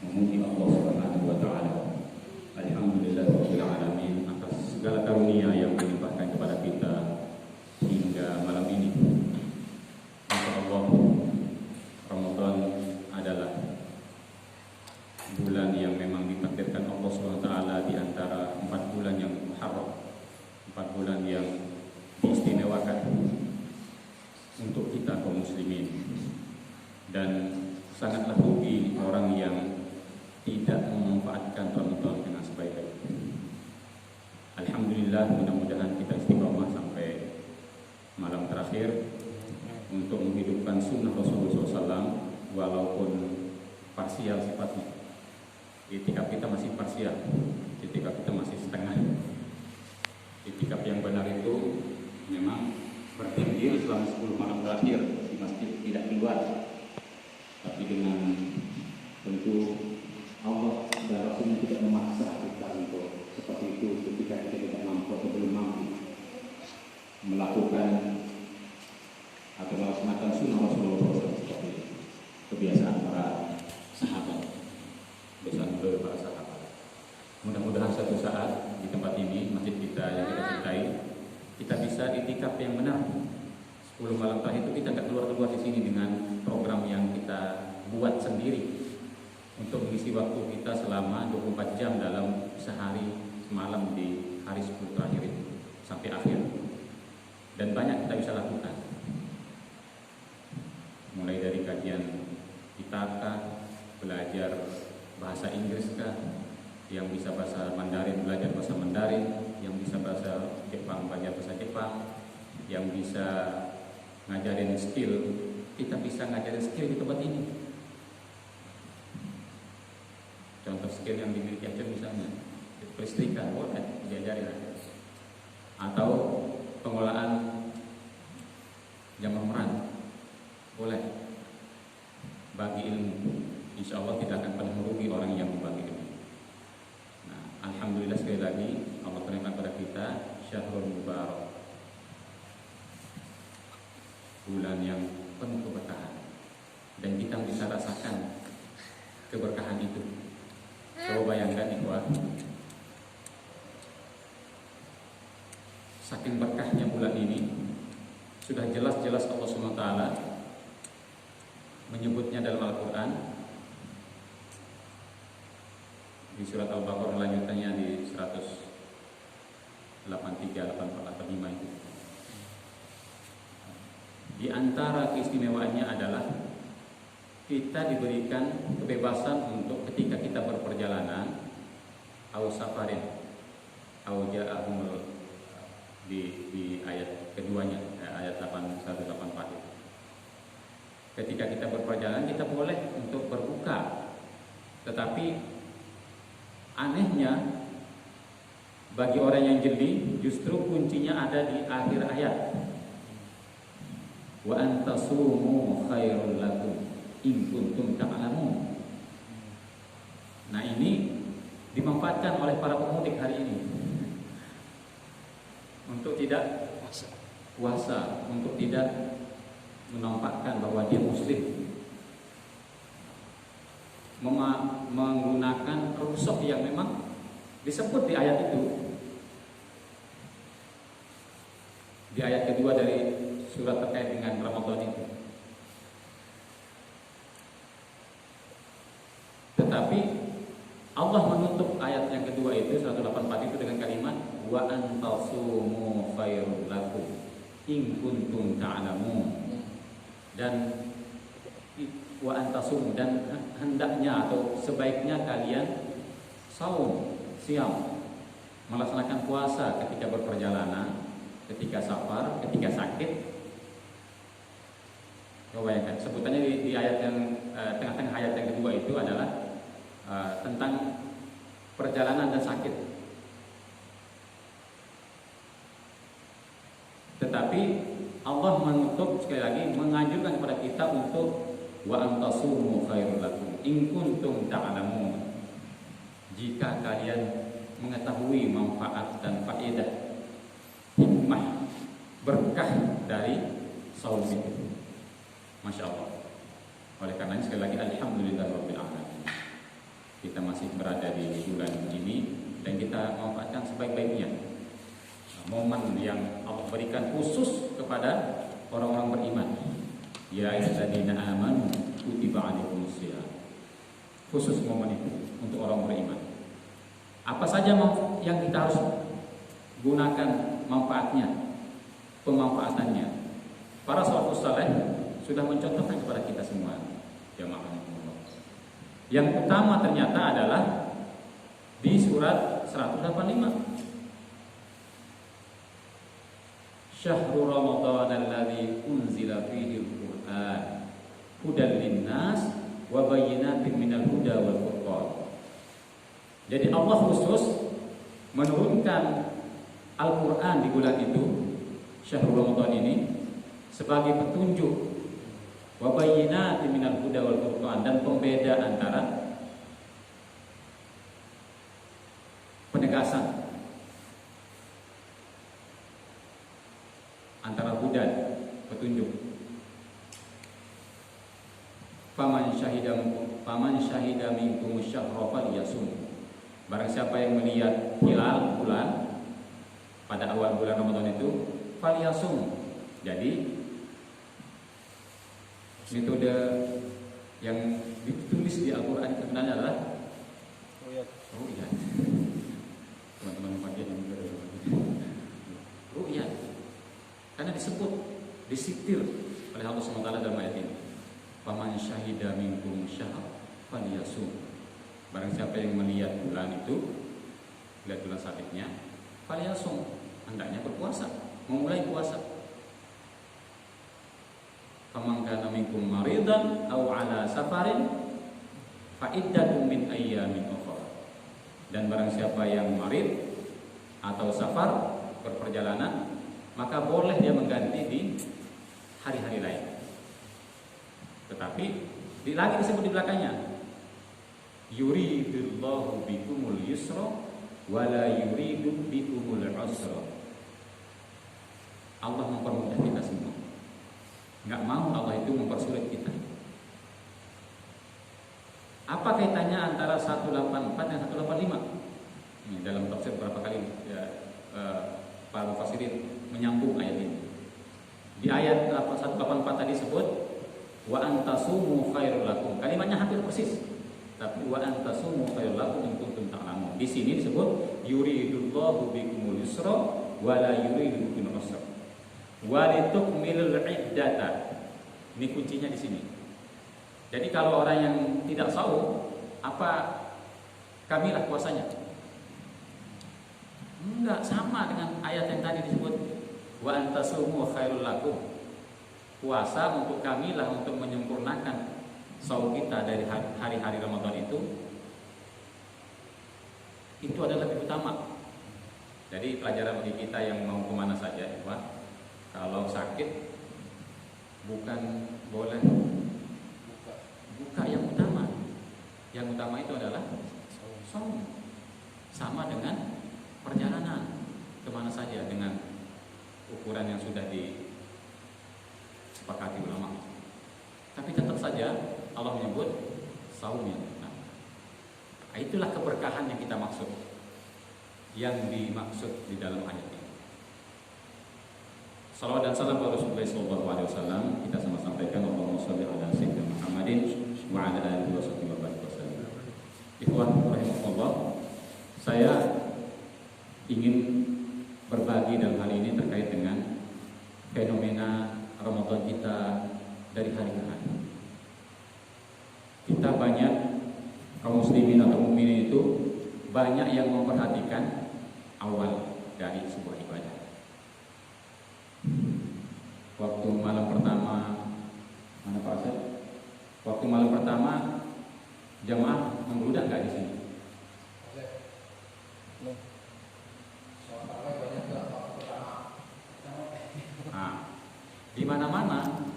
memuji Allah Subhanahu wa taala. Alhamdulillahirabbil alamin atas segala karunia yang dilimpahkan kepada kita hingga malam ini. Insyaallah Ramadan adalah bulan yang memang ditakdirkan Allah Subhanahu wa taala di antara 4 bulan yang muharram, 4 bulan yang diistimewakan untuk kita kaum muslimin. Dan sangatlah rugi orang yang tidak memanfaatkan Ramadan dengan sebaik-baiknya. Alhamdulillah, mudah-mudahan kita istiqomah sampai malam terakhir untuk menghidupkan sunnah Rasulullah SAW walaupun parsial sifatnya. Itikaf kita masih parsial, itikaf kita masih setengah. Itikaf yang benar itu memang berdiam diri selama 10 malam terakhir di masjid, tidak keluar. Tapi dengan tentu Allah dan Rasulnya tidak memaksa kita untuk seperti itu ketika kita tidak mampu atau belum mampu melakukan atau melaksanakan sunnah Rasulullah SAW seperti kebiasaan para sahabat, kebiasaan para sahabat. Mudah-mudahan suatu saat di tempat ini, masjid kita yang kita cintai, kita bisa itikaf yang benar. 10 malam terakhir itu kita nggak keluar-keluar di sini dengan program yang kita buat sendiri untuk mengisi waktu kita selama 24 jam dalam sehari semalam di hari 10 terakhir itu sampai akhir. Dan banyak kita bisa lakukan. Mulai dari kajian kitab, belajar bahasa Inggris kah, yang bisa bahasa Mandarin belajar bahasa Mandarin, yang bisa bahasa Jepang belajar bahasa Jepang, yang bisa ngajarin skill, kita bisa ngajarin skill di tempat ini. Contoh skill yang dimiliki Aceh misalnya kelistrikan, boleh diajarin. Atau pengolahan jam meran, boleh. Bagi ilmu, insya Allah tidak akan pernah merugi orang yang berbagi ilmu. Nah, alhamdulillah sekali lagi Allah berikan kepada kita Syahrul Mubarak, bulan yang penuh keberkahan, dan kita bisa rasakan keberkahan itu. Coba bayangkan ikhwah, saking berkahnya bulan ini, sudah jelas-jelas Allah SWT menyebutnya dalam Al-Quran di surat Al-Baqarah, lanjutannya di 183, 84, 85 itu. Di antara keistimewaannya adalah kita diberikan kebebasan untuk ketika kita berperjalanan, au safarin, au ja'ahumul, di ayat keduanya, ayat 184 itu. Ketika kita berperjalanan kita boleh untuk berbuka, tetapi anehnya bagi orang yang jeli justru kuncinya ada di akhir ayat. Wa antasumu khairul lakum in kuntum ta'lamun. Nah, ini dimanfaatkan oleh para pemudik hari ini untuk tidak puasa, untuk tidak menampakkan bahwa dia muslim, menggunakan rukhsah yang memang disebut di ayat itu, di ayat kedua dari surat terkait dengan Ramadan itu. Tetapi Allah menutup ayat yang kedua itu 184 itu dengan kalimat wa antasumu khairul lakum in kuntum ta'lamun. Dan wa antasumu, dan hendaknya atau sebaiknya kalian saum, siam, melaksanakan puasa ketika berperjalanan, ketika safar, ketika sakit. Coba bayangkan, sebutannya di ayat yang tengah-tengah ayat yang kedua itu adalah tentang perjalanan dan sakit. Tetapi Allah menutup sekali lagi, menganjurkan kepada kita untuk wa antasumu khairul lakum in kuntum ta'lamun. Jika kalian mengetahui manfaat dan faedah, hikmah, berkah dari saum itu. Masya Allah. Oleh karena sekali lagi alhamdulillahirabbil alamin. kita masih berada di bulan ini dan kita manfaatkan sebaik-baiknya momen yang Allah berikan khusus kepada orang-orang beriman. Ya ayyuhalladzina amanu kutiba alaikumusiyam. Khusus momen itu untuk orang beriman. Apa saja yang kita harus gunakan manfaatnya, pemanfaatannya. Para salafus saleh sudah mencontohkan kepada kita semua. Jamaah. Yang utama ternyata adalah di surat 185. Syahrul Ramadan alladzi unzila fihi al-Qur'an hudan lin-nas wa bayyinatin minal huda wal furqan. Jadi Allah khusus menurunkan Al-Qur'an di bulan itu, Syahrul Ramadan ini, sebagai petunjuk wa bayyinatin minal huda wal furqan, dan pembeda antara penegasan antara hudan, petunjuk. Faman syahida minkum syahra falyasum. Barang siapa yang melihat hilal bulan pada awal bulan Ramadan itu, falyasum. Jadi metode yang ditulis di Al-Quran itu sebenarnya adalah ru'yat. Teman-teman bagian yang ru'yat, karena disebut, disitir oleh Allah SWT dalam ayat ini. Faman syahida minkum syahr falyasum. Barang siapa yang melihat bulan itu, lihat bulan sabitnya, falyasum, hendaknya berpuasa, memulai puasa. Faman kana minkum maridan aw ala safarin fa iddatun min ayyamin ukhra. Dan barang siapa yang marid atau safar, berperjalanan, maka boleh dia mengganti di hari-hari lain. Tetapi lagi disebut di belakangnya, yuridullahu bikumul yusra wa la yuridu bikumul usra. Allah mempermudah kita semua. Enggak mau Allah itu mempersulit kita. Apa kaitannya antara 184 dan 185? Ini dalam tafsir berapa kali ya, para mufassirin menyambung ayat ini. Di ayat 184 tadi sebut wa antasumu khairul lakum. Kalimatnya hampir persis. Tapi wa antasumu khairul lakum in kuntum ta'lamun. Di sini disebut yuridullahu bikumul yusra wa la yuridu bikumul usra. Walitukmilul iddata. Ini kuncinya di sini. Jadi kalau orang yang tidak saum, apa kamilah puasanya? Enggak, sama dengan ayat yang tadi disebut wa antasumu khairul lakum. Puasa untuk kamilah, untuk menyempurnakan saum kita dari hari-hari Ramadan itu adalah lebih utama. Jadi pelajaran bagi kita yang mau kemana saja, Pak. Kalau sakit bukan boleh buka yang utama. Yang utama itu adalah saum. Sama dengan perjalanan kemana saja dengan ukuran yang sudah disepakati ulama. Tapi tetap saja Allah menyebut saum yang utama. Itulah keberkahan yang kita maksud, yang dimaksud di dalam ayat ini. Salawat dan salam kepada Rasulullah SAW. Kita sama sampaikan Allahumma shalli ala sayyidina Muhammadin wa ala alihi wa sallam. Ikhwan rahimakumullah, saya ingin berbagi dalam hal ini terkait dengan fenomena Ramadan kita dari hari ke hari. Kita banyak, kaum muslimin atau mukminin itu banyak yang memperhatikan awal dari sebuah ibadah. Waktu malam pertama, mana Pak Asep? Waktu malam pertama jamaah membludak nggak di sini? Nah, di mana-mana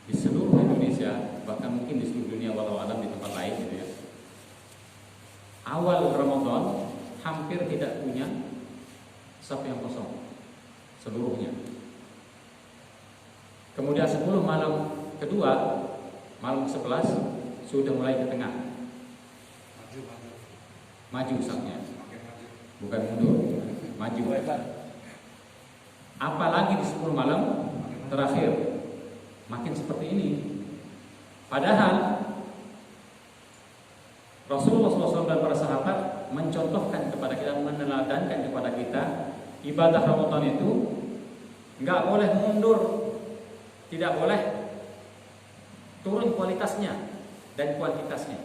di seluruh Indonesia, bahkan mungkin di seluruh dunia, walau alam di tempat lain gitu ya. Awal Ramadan hampir tidak punya saf yang kosong seluruhnya. Kemudian 10 malam kedua, malam 11 sudah mulai ke tengah. Maju safnya, bukan mundur, maju. Apalagi di 10 malam terakhir, makin seperti ini. Padahal Rasulullah SAW dan para sahabat mencontohkan kepada kita, meneladankan kepada kita, ibadah Ramadan itu nggak boleh mundur, tidak boleh turun kualitasnya dan kuantitasnya.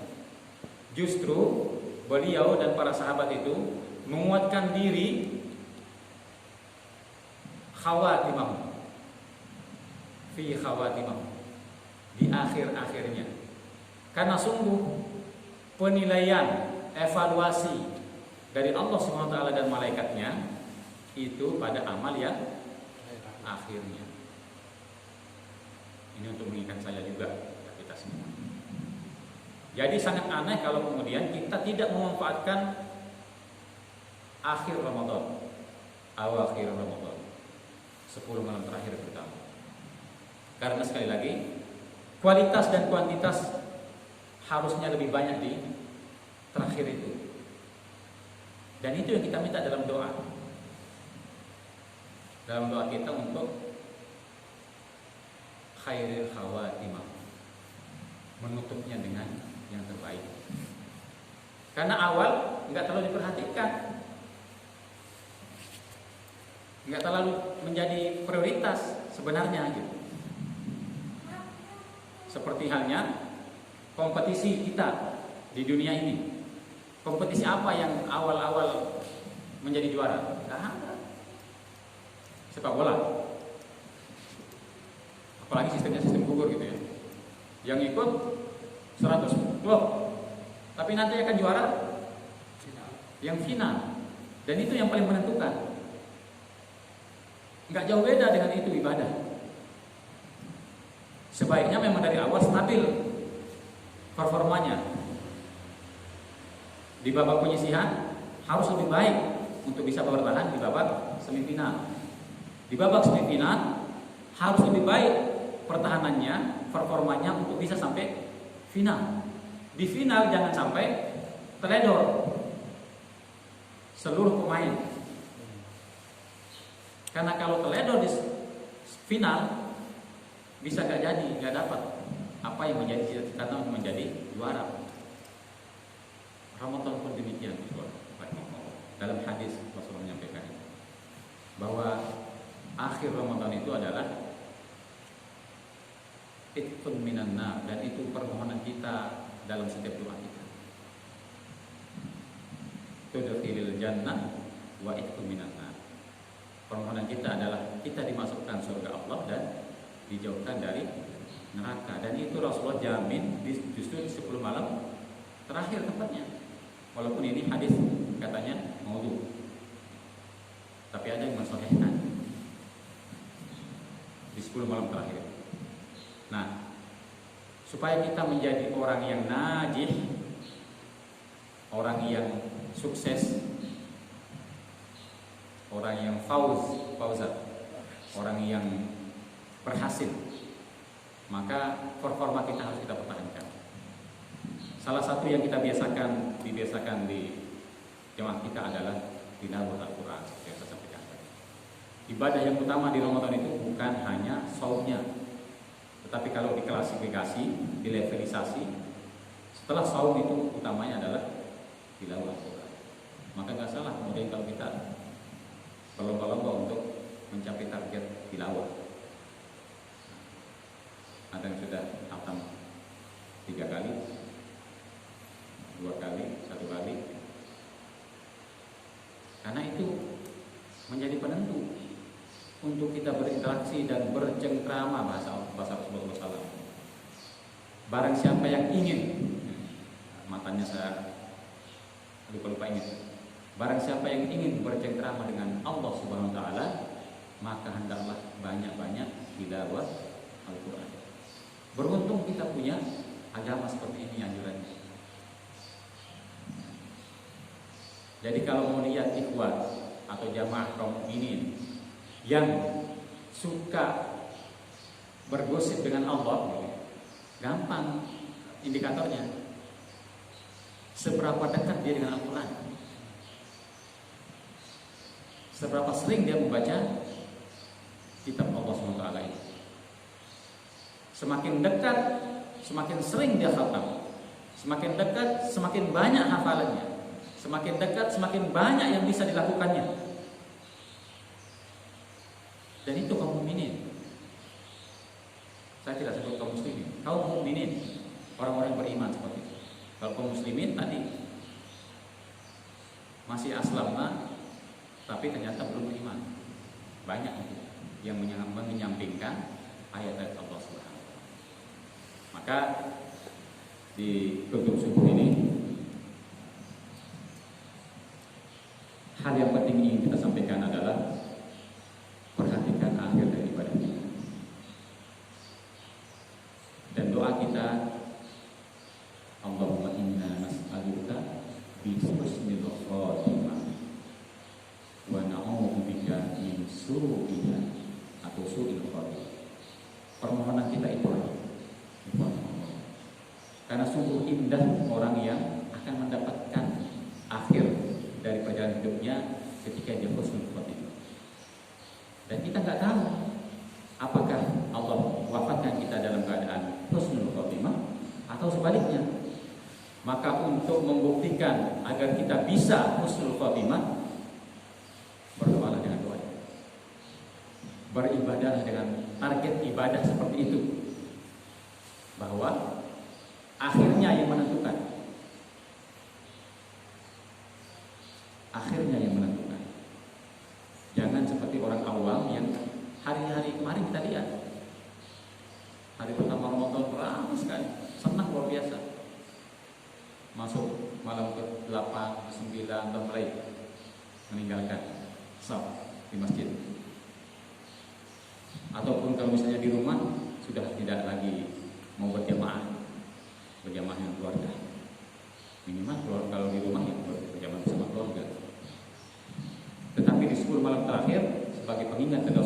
Justru beliau dan para sahabat itu menguatkan diri khawatimah, fi khawatimah, di akhir-akhirnya. Karena sungguh penilaian, evaluasi dari Allah SWT dan malaikatnya itu pada amal yang akhirnya. Ini untuk mengingatkan saya juga, kita semua. Jadi sangat aneh kalau kemudian kita tidak memanfaatkan akhir Ramadan, awakhir Ramadan, 10 malam terakhir terutama. Karena sekali lagi, kualitas dan kuantitas harusnya lebih banyak di terakhir itu. Dan itu yang kita minta dalam doa. Dalam doa kita untuk khairil khawatimah, menutupnya dengan yang terbaik. Karena awal nggak terlalu diperhatikan, nggak terlalu menjadi prioritas sebenarnya gitu. Seperti halnya kompetisi kita di dunia ini. Kompetisi apa yang awal-awal menjadi juara? Nggak ada. Sepak bola. Apalagi sistemnya sistem gugur gitu ya. Yang ikut 100 klub. Tapi nanti akan juara yang final. Dan itu yang paling menentukan. Nggak jauh beda dengan itu ibadah. Sebaiknya memang dari awal stabil performanya. Di babak penyisihan harus lebih baik untuk bisa bertahan di babak semifinal. Di babak semifinal harus lebih baik pertahanannya, performanya untuk bisa sampai final. Di final jangan sampai teledor seluruh pemain. Karena kalau teledor di final bisa gak jadi, gak dapat apa yang menjadi cita-cita untuk menjadi juara. Ramadan pun demikian. Dalam hadis Rasulullah menyampaikan bahwa akhir Ramadan itu adalah itqun minan nar, dan itu permohonan kita dalam setiap doa kita. Tudkhilil jannah wa itqun minan nar. Permohonan kita adalah kita dimasukkan surga Allah dan dijauhkan dari neraka. Dan itu Rasulullah jamin justru di 10 malam terakhir tepatnya. Walaupun ini hadis katanya maudhu, tapi ada yang mensahihkan di 10 malam terakhir. Nah, supaya kita menjadi orang yang najih, orang yang sukses, orang yang fauzat, orang yang berhasil, maka performa kita harus kita pertahankan. Salah satu yang kita dibiasakan di jemaah kita adalah tilawah Al-Quran, yang saya sampaikan tadi. Ibadah yang utama di Ramadan itu bukan hanya saumnya, tetapi kalau diklasifikasi, dilevelisasi, setelah saum itu utamanya adalah tilawah Al-Quran. Maka nggak salah kemudian kalau kita berlomba-lomba untuk mencapai target tilawah. Ada yang sudah hatam 3 kali, 2 kali, 1 kali. Karena itu menjadi penentu untuk kita berinteraksi dan bercengkrama, bahasa Rasulullah SAW. Barang siapa yang ingin, matanya saya lupa ingat. Barang siapa yang ingin bercengkrama dengan Allah Subhanahu Wa Taala, maka hendaklah banyak-banyak tilawah Al-Quran. Beruntung kita punya agama seperti ini anjurannya. Jadi kalau mau lihat ikhwan atau jamaah kaum mukminin yang suka bergosip dengan Allah, gampang indikatornya. Seberapa dekat dia dengan Al-Quran, seberapa sering dia membaca kitab Allah SWT itu. Semakin dekat, semakin sering dia khatam. Semakin dekat, semakin banyak hafalannya. Semakin dekat, semakin banyak yang bisa dilakukannya. Dan itu kaum mukminin. Saya tidak sebut kaum muslimin, kaum mukminin, orang-orang yang beriman seperti itu. Kalau kaum muslimin tadi masih aslamna, tapi ternyata belum beriman. Banyak itu yang menyampingkan ayat-ayat Allah Subhanahu. Maka di tutup subuh ini, hal yang penting ingin kita sampaikan adalah perhatikan akhir dari ibadah kita. Dan doa kita, Allahumma inna nas'aluka bi husnil khatimah wa na'udzubika min su'iha atau su'il khatimah. Permohonan kita itu karena sungguh indah orang yang akan mendapatkan akhir dari perjalanan hidupnya ketika dia husnul khatimah. Dan kita nggak tahu apakah Allah wafatkan kita dalam keadaan husnul khatimah atau sebaliknya. Maka untuk membuktikan agar kita bisa husnul khatimah, berdoalah dengan doa, beribadahlah dengan target ibadah seperti itu, bahwa akhirnya yang menentukan. Akhirnya yang menentukan. Jangan seperti orang awam yang hari-hari kemarin kita lihat. Hari pertama Ramadan ramai sekali, senang luar biasa. Masuk malam ke 8, 9 dan mulai meninggalkan shaf di masjid. Ataupun kalau misalnya di rumah sudah tidak lagi mau berjamaah dengan keluarga. Minimal kalau di rumah ya berjamaah bersama keluarga. Tetapi di 10 malam terakhir sebagai pengingat kepada